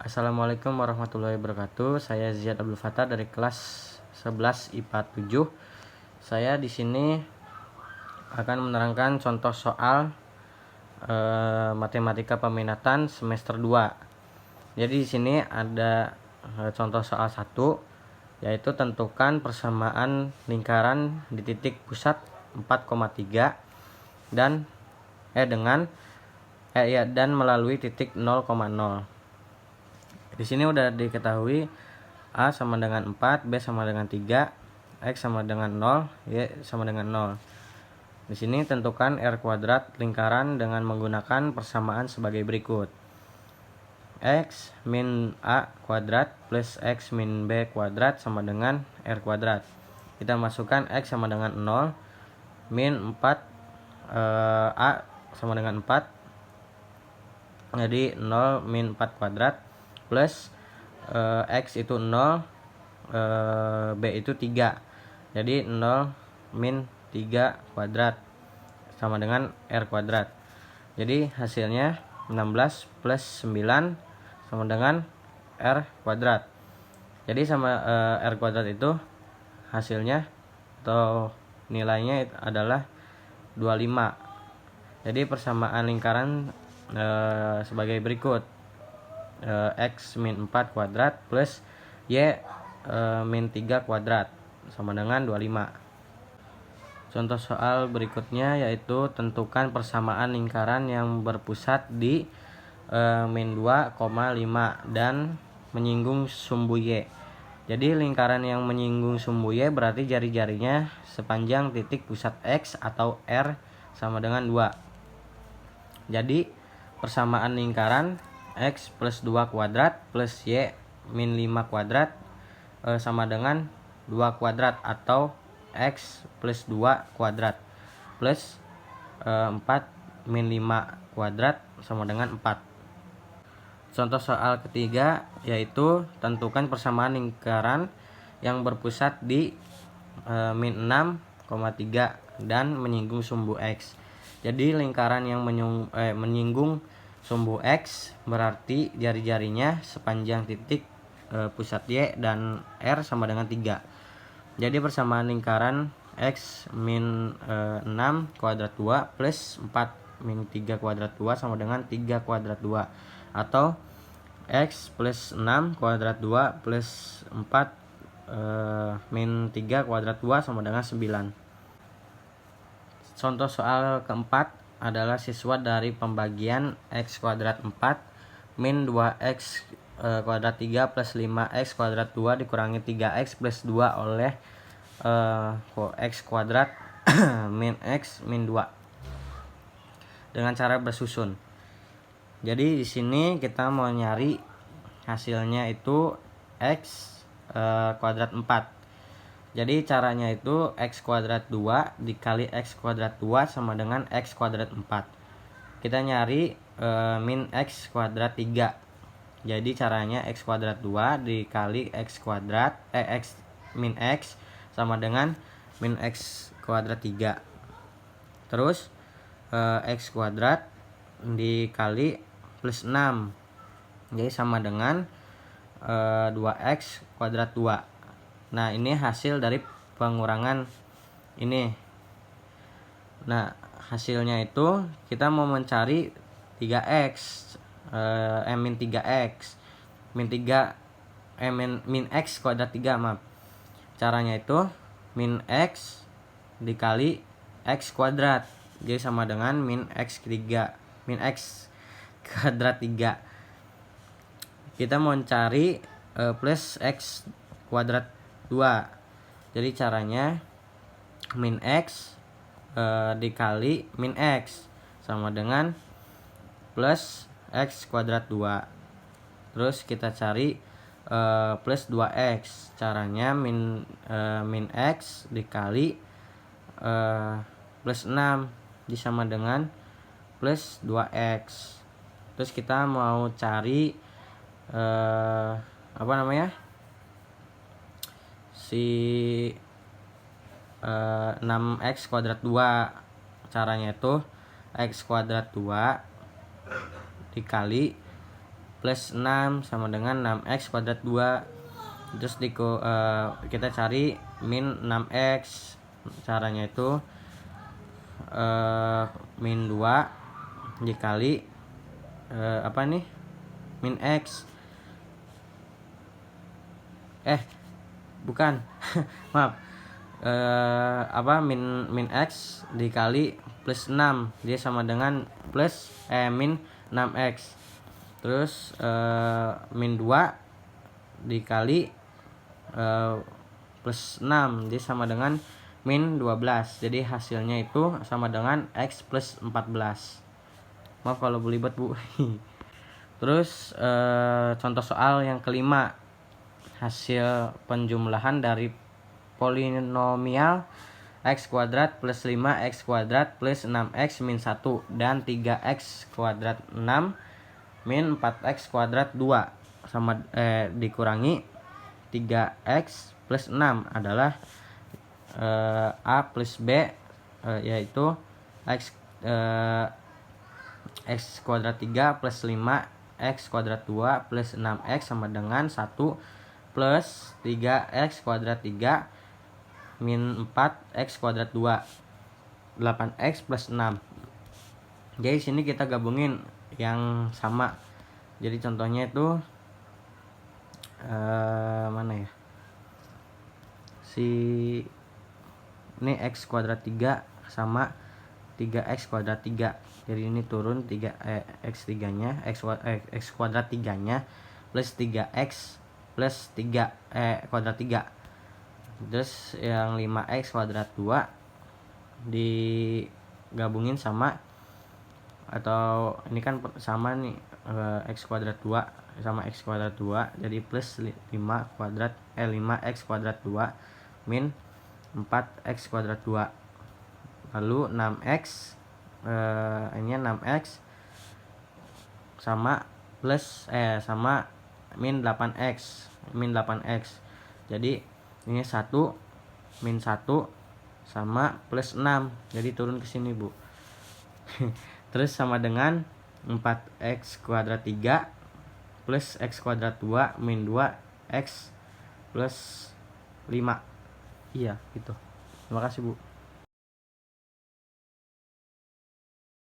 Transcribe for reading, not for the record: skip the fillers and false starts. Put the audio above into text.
Assalamualaikum warahmatullahi wabarakatuh. Saya Ziyad Abdul Fattah dari kelas 11 IPA 7. Saya di sini akan menerangkan contoh soal matematika peminatan semester 2. Jadi di sini ada contoh soal 1, yaitu tentukan persamaan lingkaran di titik pusat 4,3 dan melalui titik 0,0. Di sini udah diketahui A sama dengan 4, B sama dengan 3, X sama dengan 0, Y sama dengan 0. Di sini tentukan R kuadrat lingkaran dengan menggunakan persamaan sebagai berikut. X min A kuadrat plus X min B kuadrat sama dengan R kuadrat. Kita masukkan X sama dengan 0, min 4, A sama dengan 4, jadi 0 min 4 kuadrat, plus X itu 0, B itu 3, jadi 0 min 3 kuadrat sama dengan R kuadrat. Jadi hasilnya 16 plus 9 sama dengan R kuadrat. Jadi sama R kuadrat itu hasilnya atau nilainya adalah 25. Jadi persamaan lingkaran sebagai berikut. X min 4 kuadrat plus Y min 3 kuadrat sama dengan 25. Contoh soal berikutnya yaitu tentukan persamaan lingkaran yang berpusat di min 2,5 dan menyinggung sumbu Y. Jadi lingkaran yang menyinggung sumbu Y berarti jari-jarinya sepanjang titik pusat X atau R sama dengan 2. Jadi persamaan lingkaran X plus 2 kuadrat plus Y min 5 kuadrat sama dengan 2 kuadrat atau X plus 2 kuadrat plus 4 min 5 kuadrat sama dengan 4. Contoh soal ketiga yaitu tentukan persamaan lingkaran yang berpusat di min 6,3 dan menyinggung sumbu X. Jadi lingkaran yang menyinggung sumbu X berarti jari-jarinya sepanjang titik pusat Y dan R sama dengan 3. Jadi persamaan lingkaran X min 6 kuadrat 2 plus 4 min 3 kuadrat 2 sama dengan 3 kuadrat 2 atau X plus 6 kuadrat 2 plus 4 min 3 kuadrat 2 sama dengan 9. Contoh soal keempat adalah siswa dari pembagian X kuadrat 4 min 2X kuadrat 3 plus 5X kuadrat 2 dikurangi 3X plus 2 oleh X kuadrat min X min 2 dengan cara bersusun. Jadi di sini kita mau nyari hasilnya itu X kuadrat 4. Jadi caranya itu X kuadrat 2 dikali X kuadrat 2 sama dengan X kuadrat 4. Kita nyari min X kuadrat 3. Jadi caranya X kuadrat 2 dikali X kuadrat X min X sama dengan min X kuadrat 3. Terus X kuadrat dikali plus 6. Jadi sama dengan 2X kuadrat 2. Nah ini hasil dari pengurangan ini. Nah hasilnya itu kita mau mencari 3x min 3x min 3 min x kuadrat 3, maaf. Caranya itu min x dikali x kuadrat, jadi sama dengan min x kuadrat 3. Kita mau cari plus x kuadrat 2. Jadi caranya min x dikali min x sama dengan plus x kuadrat 2. Terus kita cari plus 2x. Caranya min x dikali plus 6 sama dengan plus 2x. Terus kita mau cari si 6x kuadrat 2. Caranya itu x kuadrat 2 dikali plus 6 sama dengan 6x kuadrat 2. Terus kita cari min 6x. Caranya itu min 2 dikali min x. Bukan. Maaf. Min x dikali plus 6, dia sama dengan min 6x. Terus min 2 dikali plus 6, dia sama dengan min 12. Jadi hasilnya itu sama dengan x plus 14. Maaf kalau belibet, Bu. Terus contoh soal yang kelima, hasil penjumlahan dari polinomial x kuadrat plus 5x kuadrat plus 6x min 1 dan 3x kuadrat 6 min 4x kuadrat 2 sama dikurangi 3x plus 6 adalah a plus b, yaitu x kuadrat 3 plus 5x kuadrat 2 plus 6x sama dengan 1 plus 3x kuadrat 3 min 4x kuadrat 2, 8x plus 6. Jadi sini kita gabungin yang sama. Jadi contohnya itu mana ya, ini x kuadrat 3 sama 3x kuadrat 3. Jadi ini turun 3 x 3 nya x kuadrat 3 nya plus 3x plus 3 kuadrat 3. Terus yang 5x kuadrat 2 digabungin sama, atau ini kan sama nih, x kuadrat 2 sama x kuadrat 2, jadi plus 5x kuadrat 2 min 4x kuadrat 2. Lalu 6x ini 6x sama sama min 8x. Jadi ini 1 min 1 sama plus 6, jadi turun ke sini, Bu. Terus sama dengan 4x kuadrat 3 plus x kuadrat 2 min 2x plus 5. Iya gitu. Terima kasih, Bu.